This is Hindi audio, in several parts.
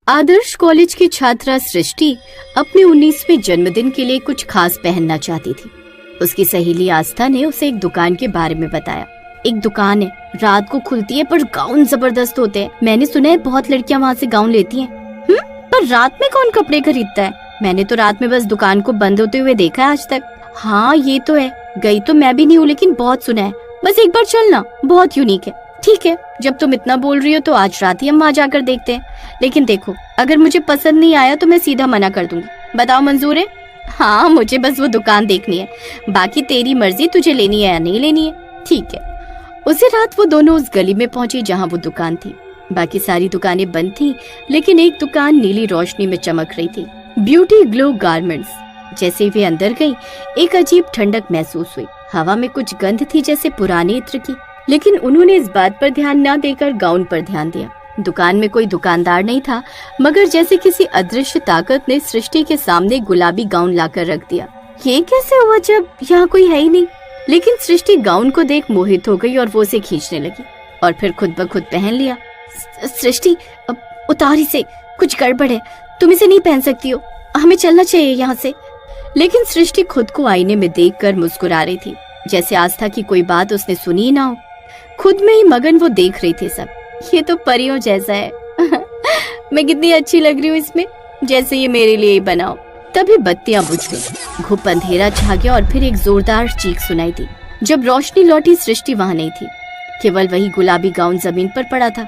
आदर्श कॉलेज की छात्रा सृष्टि अपने 19वें जन्मदिन के लिए कुछ खास पहनना चाहती थी। उसकी सहेली आस्था ने उसे एक दुकान के बारे में बताया। एक दुकान है, रात को खुलती है पर गाउन जबरदस्त होते हैं। मैंने सुना है बहुत लड़कियां वहाँ से गाउन लेती हैं। पर रात में कौन कपड़े खरीदता है? मैंने तो रात में बस दुकान को बंद होते हुए देखा है आज तक। हाँ ये तो है, गई तो मैं भी नहीं हूँ लेकिन बहुत सुना है। बस एक बार चलना, बहुत यूनिक है। ठीक है, जब तुम इतना बोल रही हो तो आज रात ही हम वहाँ जाकर देखते हैं। लेकिन देखो, अगर मुझे पसंद नहीं आया तो मैं सीधा मना कर दूंगी। बताओ मंजूर है? हाँ, मुझे बस वो दुकान देखनी है, बाकी तेरी मर्जी, तुझे लेनी है या नहीं लेनी है। ठीक है। उसी रात वो दोनों उस गली में पहुंचे जहाँ वो दुकान थी। बाकी सारी दुकानें बंद थी, लेकिन एक दुकान नीली रोशनी में चमक रही थी, ब्यूटी ग्लो गारमेंट्स। जैसे ही वे अंदर गई, एक अजीब ठंडक महसूस हुई। हवा में कुछ गंध थी जैसे पुराने इत्र की, लेकिन उन्होंने इस बात पर ध्यान न देकर गाउन पर ध्यान दिया। दुकान में कोई दुकानदार नहीं था, मगर जैसे किसी अदृश्य ताकत ने सृष्टि के सामने गुलाबी गाउन लाकर रख दिया। ये कैसे हुआ जब यहाँ कोई है ही नहीं? लेकिन सृष्टि गाउन को देख मोहित हो गई और वो उसे खींचने लगी और फिर खुद ब खुद पहन लिया। सृष्टि, उतार इसे, कुछ गड़बड़ है, तुम इसे नहीं पहन सकती हो, हमें चलना चाहिए यहाँ से। लेकिन सृष्टि खुद को आईने में देखकर मुस्कुरा रही थी, जैसे आस्था की कोई बात उसने सुनी ही ना हो। खुद में ही मगन वो देख रही थी सब। ये तो परियों जैसा है। मैं कितनी अच्छी लग रही हूँ इसमें, जैसे ये मेरे लिए ही बना हो। तभी बत्तियां बुझ गई, घुप अंधेरा छा गया और फिर एक जोरदार चीख सुनाई दी। जब रोशनी लौटी, सृष्टि वहाँ नहीं थी, केवल वही गुलाबी गाउन जमीन पर पड़ा था।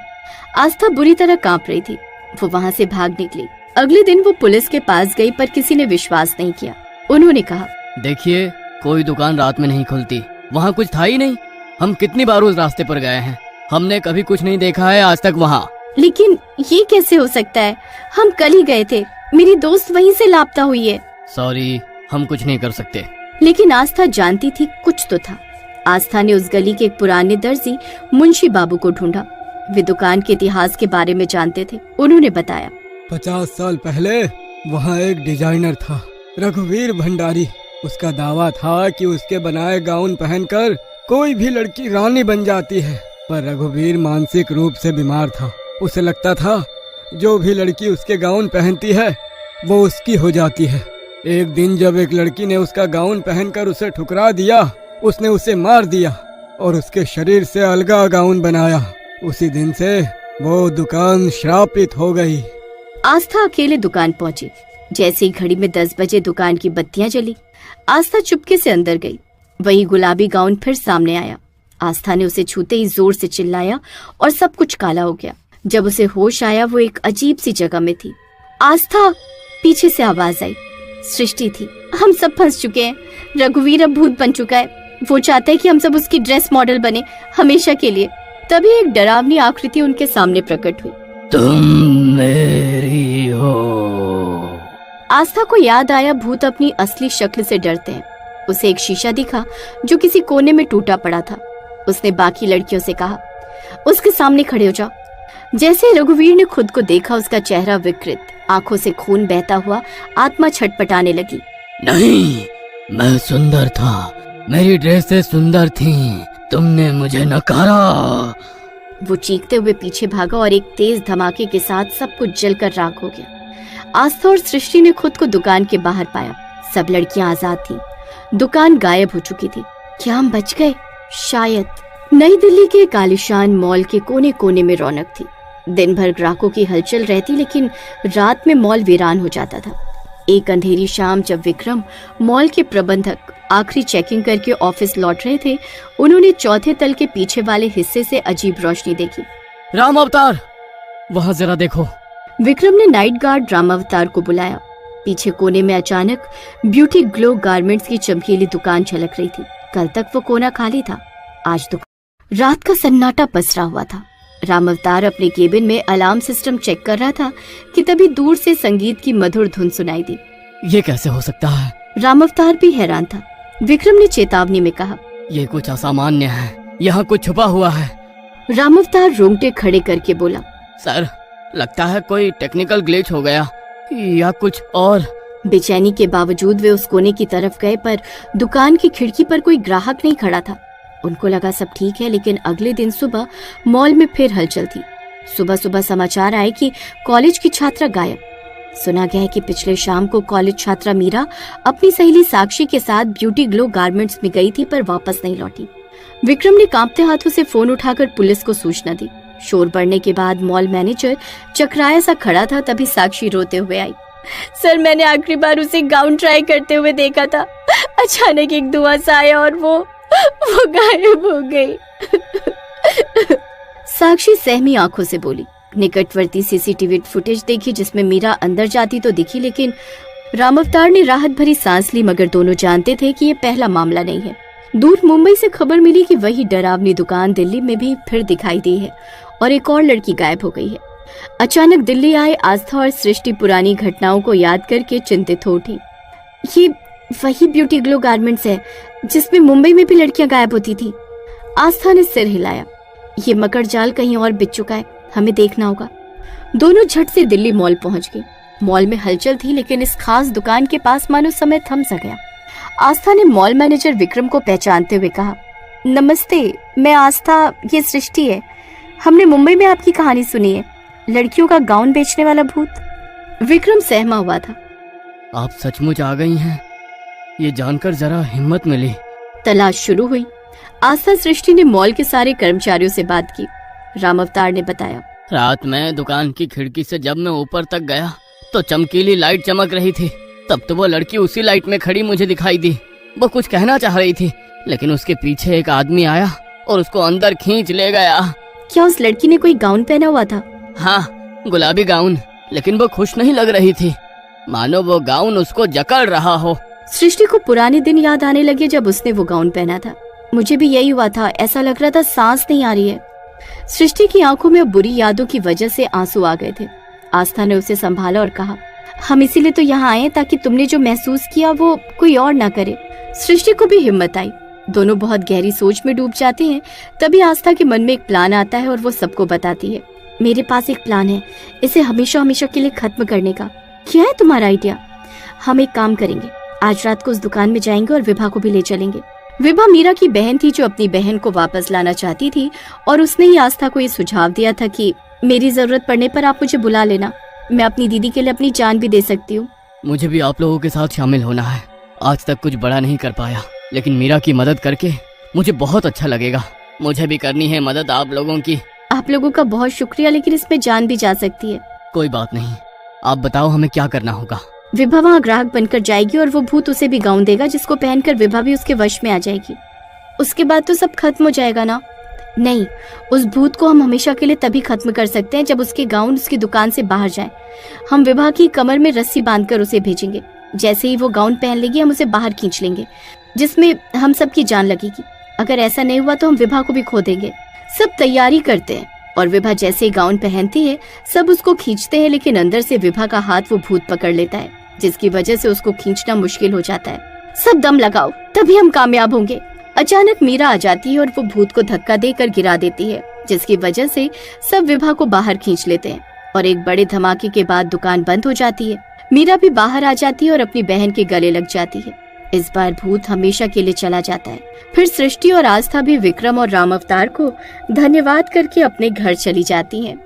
आस्था बुरी तरह कांप रही थी। वो वहाँ से भाग निकली। अगले दिन वो पुलिस के पास गई, पर किसी ने विश्वास नहीं किया। उन्होंने कहा, देखिए, कोई दुकान रात में नहीं खुलती, वहाँ कुछ था ही नहीं। हम कितनी बार उस रास्ते पर गए हैं, हमने कभी कुछ नहीं देखा है आज तक वहाँ। लेकिन ये कैसे हो सकता है? हम कल ही गए थे, मेरी दोस्त वहीं से लापता हुई है। सॉरी, हम कुछ नहीं कर सकते। लेकिन आस्था जानती थी कुछ तो था। आस्था ने उस गली के एक पुराने दर्जी मुंशी बाबू को ढूंढा। वे दुकान के इतिहास के बारे में जानते थे। उन्होंने बताया, 50 साल पहले वहाँ एक डिजाइनर था, रघुवीर भंडारी। उसका दावा था कि उसके बनाए गाउन पहनकर कोई भी लड़की रानी बन जाती है। पर रघुवीर मानसिक रूप से बीमार था। उसे लगता था जो भी लड़की उसके गाउन पहनती है वो उसकी हो जाती है। एक दिन जब एक लड़की ने उसका गाउन पहनकर उसे ठुकरा दिया, उसने उसे मार दिया और उसके शरीर से अलगा गाउन बनाया। उसी दिन से वो दुकान श्रापित हो गई। आस्था अकेले दुकान पहुंची। जैसे ही घड़ी में 10 बजे दुकान की बत्तियां जली, आस्था चुपके से अंदर गई। वही गुलाबी गाउन फिर सामने आया। आस्था ने उसे छूते ही जोर से चिल्लाया और सब कुछ काला हो गया। जब उसे होश आया, वो एक अजीब सी जगह में थी। आस्था, पीछे से आवाज आई। सृष्टि थी। हम सब फंस चुके हैं। रघुवीर अब भूत बन चुका है। वो चाहता है कि हम सब उसकी ड्रेस मॉडल बने, हमेशा के लिए। तभी एक डरावनी आकृति उनके सामने प्रकट हुई। तुम मेरी हो। आस्था को याद आया, भूत अपनी असली शक्ल से डरते हैं। उसे एक शीशा दिखा जो किसी कोने में टूटा पड़ा था। उसने बाकी लड़कियों से कहा, उसके सामने खड़े हो जाओ। जैसे रघुवीर ने खुद को देखा, उसका चेहरा विकृत, आंखों से खून बहता हुआ, आत्मा छटपटाने लगी। नहीं, मैं सुंदर था, मेरी ड्रेसें सुंदर थीं, तुमने मुझे नकारा। वो चीखते हुए पीछे भागा और एक तेज धमाके के साथ सब कुछ जलकर राख हो गया। आस्था और सृष्टि ने खुद को दुकान के बाहर पाया। सब लड़कियां आजाद थीं। दुकान गायब हो चुकी थी। क्या हम बच गए? शायद। नई दिल्ली के एक आलीशान मॉल के कोने कोने में रौनक थी। दिन भर ग्राहकों की हलचल रहती, लेकिन रात में मॉल वीरान हो जाता था। एक अंधेरी शाम जब विक्रम, मॉल के प्रबंधक, आखिरी चेकिंग करके ऑफिस लौट रहे थे, उन्होंने चौथे तल के पीछे वाले हिस्से से अजीब रोशनी देखी। राम अवतार, वहाँ जरा देखो। विक्रम ने नाइट गार्ड राम अवतार को बुलाया। पीछे कोने में अचानक ब्यूटी ग्लो गारमेंट्स की चमकीली दुकान झलक रही थी। कल तक वो कोना खाली था, आज दुकान। रात का सन्नाटा पसरा हुआ था। राम अवतार अपने केबिन में अलार्म सिस्टम चेक कर रहा था कि तभी दूर से संगीत की मधुर धुन सुनाई दी। ये कैसे हो सकता है? राम अवतार भी हैरान था। विक्रम ने चेतावनी में कहा, ये कुछ असामान्य है, यहाँ कुछ छुपा हुआ है। राम अवतार रोंगटे खड़े करके बोला, सर, लगता है कोई टेक्निकल ग्लिच हो गया या कुछ और। बेचैनी के बावजूद वे उस कोने की तरफ गए, पर दुकान की खिड़की पर कोई ग्राहक नहीं खड़ा था। उनको लगा सब ठीक है, लेकिन अगले दिन सुबह मॉल में फिर हलचल थी। सुबह सुबह समाचार आए कि कॉलेज की छात्रा गायब। सुना गया है कि पिछले शाम को कॉलेज छात्रा मीरा अपनी सहेली साक्षी के साथ ब्यूटी ग्लो गारमेंट्स में गई थी, पर वापस नहीं लौटी। विक्रम ने कांपते हाथों से फोन उठाकर पुलिस को सूचना दी। शोर बढ़ने के बाद मॉल मैनेजर चकराया सा खड़ा था, तभी साक्षी रोते हुए आई। सर, मैंने आखिरी बार उसे गाउन ट्राई करते हुए देखा था। अचानक एक धुआं सा आया और वो गायब हो गई। साक्षी सहमी आंखों से बोली। निकटवर्ती सीसीटीवी फुटेज देखी जिसमें मीरा अंदर जाती तो दिखी, लेकिन राम अवतार ने राहत भरी सांस ली, मगर दोनों जानते थे कि ये पहला मामला नहीं है। दूर मुंबई से खबर मिली कि वही डरावनी दुकान दिल्ली में भी फिर दिखाई दी है और एक और लड़की गायब हो गई है। अचानक दिल्ली आए आस्था और सृष्टि पुरानी घटनाओं को याद करके चिंतित हो उठी। ये वही ब्यूटी ग्लो गारमेंट्स है जिसमें मुंबई में भी लड़कियां गायब होती थी। आस्था ने सिर हिलाया। ये मकर जाल कहीं और बिछ चुका है, हमें देखना होगा। दोनों झट से दिल्ली मॉल पहुंच गए। मॉल में हलचल थी, लेकिन इस खास दुकान के पास मानो समय थम सा गया। आस्था ने मॉल मैनेजर विक्रम को पहचानते हुए कहा, नमस्ते, मैं आस्था, ये सृष्टि है। हमने मुंबई में आपकी कहानी सुनी है, लड़कियों का गाउन बेचने वाला भूत। विक्रम सहमा हुआ था। आप सचमुच आ गई हैं, ये जानकर जरा हिम्मत मिली। तलाश शुरू हुई। आस्था सृष्टि ने मॉल के सारे कर्मचारियों से बात की। राम अवतार ने बताया, रात में दुकान की खिड़की से जब मैं ऊपर तक गया तो चमकीली लाइट चमक रही थी। तब तो वो लड़की उसी लाइट में खड़ी मुझे दिखाई दी। वो कुछ कहना चाह रही थी, लेकिन उसके पीछे एक आदमी आया और उसको अंदर खींच ले गया। क्या उस लड़की ने कोई गाउन पहना हुआ था? हाँ, गुलाबी गाउन, लेकिन वो खुश नहीं लग रही थी, मानो वो गाउन उसको जकड़ रहा हो। सृष्टि को पुराने दिन याद आने लगे जब उसने वो गाउन पहना था। मुझे भी यही हुआ था, ऐसा लग रहा था सांस नहीं आ रही है। सृष्टि की आंखों में बुरी यादों की वजह से आंसू आ गए थे। आस्था ने उसे संभाला और कहा, हम इसीलिए तो यहाँ आए ताकि तुमने जो महसूस किया वो कोई और ना करे। सृष्टि को भी हिम्मत आई। दोनों बहुत गहरी सोच में डूब जाते हैं। तभी आस्था के मन में एक प्लान आता है और वो सबको बताती है, मेरे पास एक प्लान है, इसे हमेशा हमेशा के लिए खत्म करने का। क्या है तुम्हारा आइडिया? हम एक काम करेंगे, आज रात को उस दुकान में जाएंगे और विभा को भी ले चलेंगे। विभा मीरा की बहन थी जो अपनी बहन को वापस लाना चाहती थी, और उसने ही आस्था को ये सुझाव दिया था कि मेरी जरूरत पड़ने पर आप मुझे बुला लेना, मैं अपनी दीदी के लिए अपनी जान भी दे सकती हूँ। मुझे भी आप लोगों के साथ शामिल होना है। आज तक कुछ बड़ा नहीं कर पाया, लेकिन मीरा की मदद करके मुझे बहुत अच्छा लगेगा। मुझे भी करनी है मदद आप लोगों की। आप लोगों का बहुत शुक्रिया, लेकिन इसमें जान भी जा सकती है। कोई बात नहीं, आप बताओ हमें क्या करना होगा। विभा वहाँ ग्राहक बनकर जाएगी और वो भूत उसे भी गाउन देगा जिसको पहनकर विभा भी उसके वश में आ जाएगी। उसके बाद तो सब खत्म हो जाएगा ना? नहीं, उस भूत को हम हमेशा के लिए तभी खत्म कर सकते हैं जब उसके गाउन उसकी दुकान से बाहर जाए। हम विभा की कमर में रस्सी बांधकर उसे भेजेंगे। जैसे ही वो गाउन पहन लेगी हम उसे बाहर खींच लेंगे, जिसमें हम सबकी जान लगेगी। अगर ऐसा नहीं हुआ तो हम विभा को भी खो देंगे। सब तैयारी करते हैं और विभा जैसे ही गाउन पहनती है सब उसको खींचते हैं, लेकिन अंदर से विभा का हाथ वो भूत पकड़ लेता है, जिसकी वजह से उसको खींचना मुश्किल हो जाता है। सब दम लगाओ, तभी हम कामयाब होंगे। अचानक मीरा आ जाती है और वो भूत को धक्का देकर गिरा देती है, जिसकी वजह से सब विभा को बाहर खींच लेते हैं और एक बड़े धमाके के बाद दुकान बंद हो जाती है। मीरा भी बाहर आ जाती है और अपनी बहन के गले लग जाती है। इस बार भूत हमेशा के लिए चला जाता है। फिर सृष्टि और आस्था भी विक्रम और राम अवतार को धन्यवाद करके अपने घर चली जाती हैं।